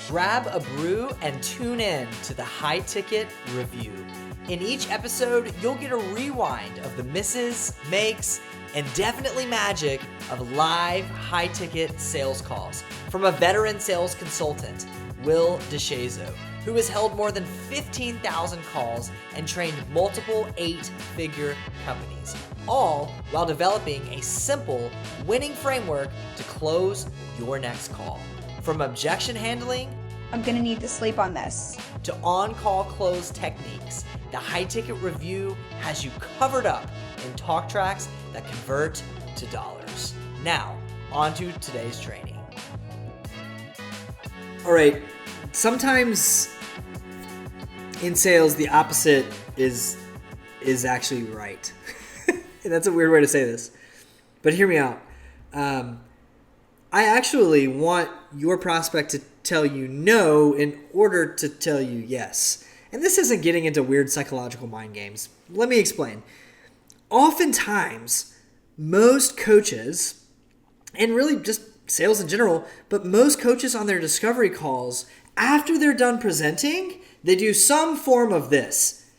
Grab a brew and tune in to the High Ticket Review. In each episode, you'll get a rewind of the misses, makes, and definitely magic of live high-ticket sales calls from a veteran sales consultant, Will DeShazo, who has held more than 15,000 calls and trained multiple 8-figure companies, all while developing a simple winning framework to close your next call. From objection handling, I'm gonna need to sleep on this, to on-call close techniques, the High Ticket Review has you covered up in talk tracks that convert to dollars. Now, on to today's training. All right, sometimes in sales, the opposite is actually right. And that's a weird way to say this, but hear me out. I actually want your prospect to tell you no in order to tell you yes. And this isn't getting into weird psychological mind games. Let me explain. Oftentimes, most coaches, and really just sales in general, but most coaches on their discovery calls, after they're done presenting, they do some form of this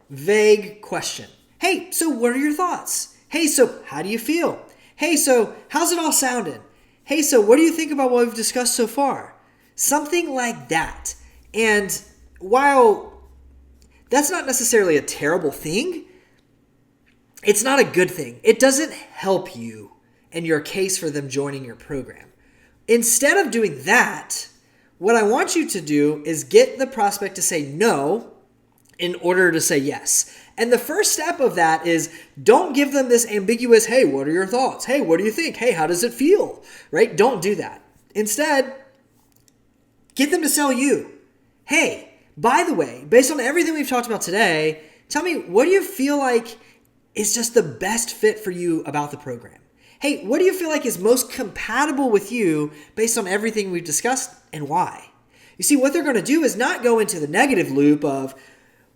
vague question. Hey, so what are your thoughts? Hey, so how do you feel? Hey, so how's it all sounding? Hey, so what do you think about what we've discussed so far? Something like that. And while that's not necessarily a terrible thing, it's not a good thing. It doesn't help you and your case for them joining your program. Instead of doing that, what I want you to do is get the prospect to say no in order to say yes. And the first step of that is don't give them this ambiguous, hey, what are your thoughts? Hey, what do you think? Hey, how does it feel? Right? Don't do that. Instead, get them to sell you. Hey, by the way, based on everything we've talked about today, tell me, what do you feel like is just the best fit for you about the program? Hey, what do you feel like is most compatible with you based on everything we've discussed and why? You see, what they're going to do is not go into the negative loop of,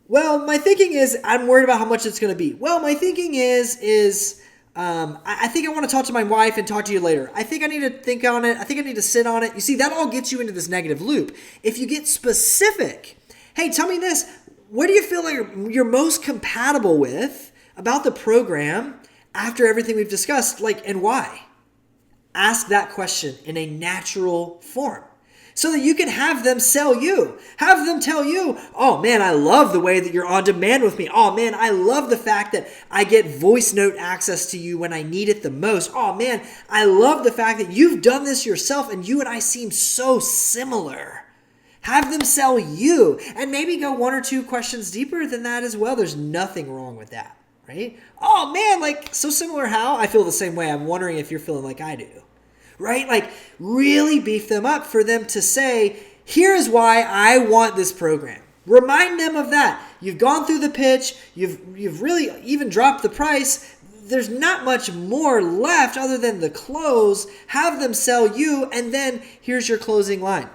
well, my thinking is I'm worried about how much it's going to be. Well, my thinking is I think I want to talk to my wife and talk to you later. I think I need to think on it. I think I need to sit on it. You see, that all gets you into this negative loop. If you get specific, hey, tell me this. What do you feel like you're most compatible with about the program after everything we've discussed, and why? Ask that question in a natural form so that you can have them sell you. Have them tell you, oh man, I love the way that you're on demand with me. Oh man, I love the fact that I get voice note access to you when I need it the most. Oh man, I love the fact that you've done this yourself and you and I seem so similar. Have them sell you and maybe go one or two questions deeper than that as well. There's nothing wrong with that, right? Oh man, so similar how? I feel the same way. I'm wondering if you're feeling like I do. Right? Really beef them up for them to say, here's why I want this program. Remind them of that. You've gone through the pitch. You've really even dropped the price. There's not much more left other than the close. Have them sell you, and then here's your closing line.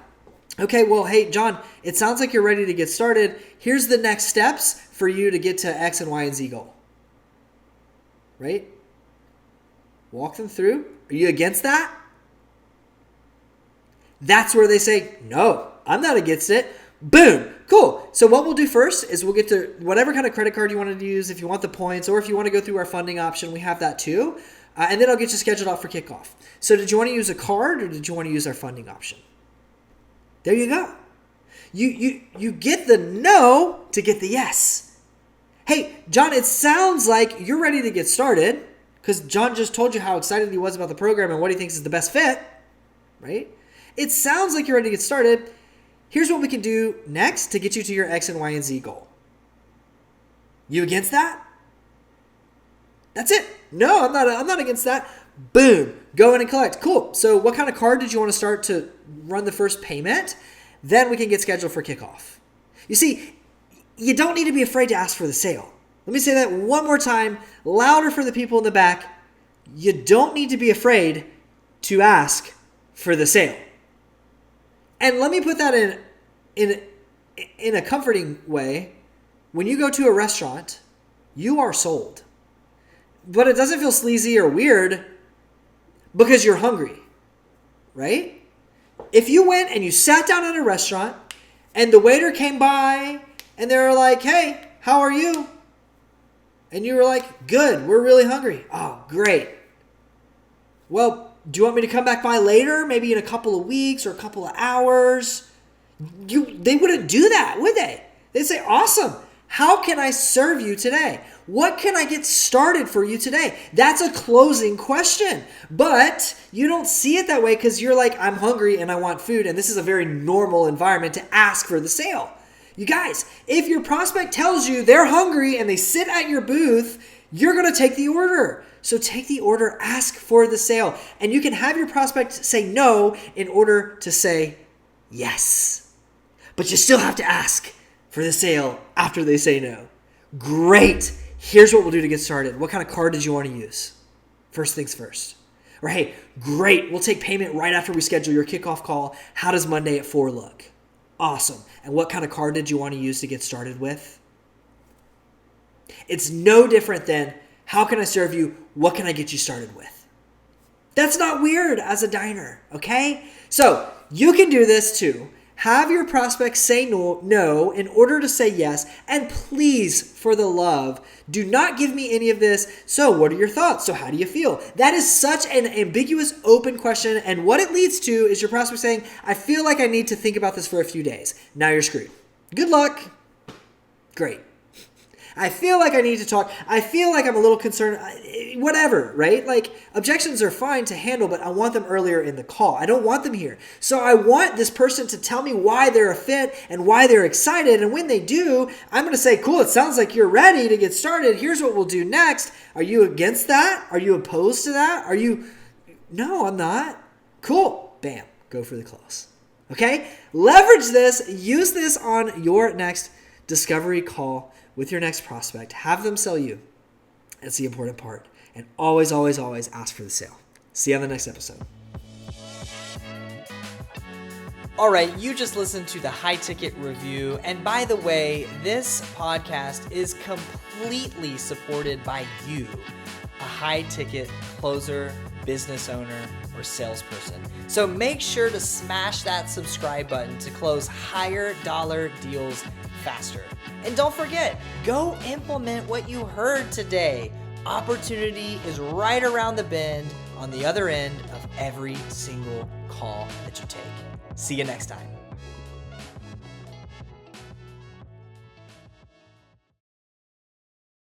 Okay, well, hey, John, it sounds like you're ready to get started. Here's the next steps for you to get to X and Y and Z goal. Right? Walk them through. Are you against that? That's where they say, no, I'm not against it. Boom. Cool. So what we'll do first is we'll get to whatever kind of credit card you want to use, if you want the points, or if you want to go through our funding option, we have that too. And then I'll get you scheduled out for kickoff. So did you want to use a card or did you want to use our funding option? There you go. You get the no to get the yes. Hey, John, it sounds like you're ready to get started because John just told you how excited he was about the program and what he thinks is the best fit, right? It sounds like you're ready to get started. Here's what we can do next to get you to your X and Y and Z goal. You against that? That's it. No, I'm not against that. Boom. Go in and collect. Cool. So what kind of card did you want to start to run the first payment? Then we can get scheduled for kickoff. You see, you don't need to be afraid to ask for the sale. Let me say that one more time, louder for the people in the back. You don't need to be afraid to ask for the sale. And let me put that in a comforting way. When you go to a restaurant, you are sold. But it doesn't feel sleazy or weird because you're hungry, right? If you went and you sat down at a restaurant and the waiter came by and they were like, hey, how are you? And you were like, good, we're really hungry. Oh, great. Well, do you want me to come back by later? Maybe in a couple of weeks or a couple of hours? They wouldn't do that, would they? They'd say, awesome. How can I serve you today? What can I get started for you today? That's a closing question. But you don't see it that way because you're like, I'm hungry and I want food. And this is a very normal environment to ask for the sale. You guys, if your prospect tells you they're hungry and they sit at your booth, you're going to take the order. So take the order, ask for the sale. And you can have your prospect say no in order to say yes. But you still have to ask for the sale after they say no. Great. Here's what we'll do to get started. What kind of card did you want to use? First things first. Or hey, great. We'll take payment right after we schedule your kickoff call. How does Monday at 4 look? Awesome. And what kind of card did you want to use to get started with? It's no different than, how can I serve you? What can I get you started with? That's not weird as a diner, okay? So you can do this too. Have your prospects say no in order to say yes. And please, for the love, do not give me any of this. So what are your thoughts? So how do you feel? That is such an ambiguous, open question. And what it leads to is your prospect saying, I feel like I need to think about this for a few days. Now you're screwed. Good luck. Great. I feel like I need to talk. I feel like I'm a little concerned. Whatever, right? Like, objections are fine to handle, but I want them earlier in the call. I don't want them here. So I want this person to tell me why they're a fit and why they're excited. And when they do, I'm going to say, cool, it sounds like you're ready to get started. Here's what we'll do next. Are you against that? Are you opposed to that? No, I'm not. Cool. Bam. Go for the close. Okay? Leverage this. Use this on your next discovery call with your next prospect. Have them sell you. That's the important part. And always, always, always ask for the sale. See you on the next episode. All right, you just listened to the High Ticket Review. And by the way, this podcast is completely supported by you, a high ticket closer, business owner, or salesperson. So make sure to smash that subscribe button to close higher dollar deals faster. And don't forget, go implement what you heard today. Opportunity is right around the bend on the other end of every single call that you take. See you next time.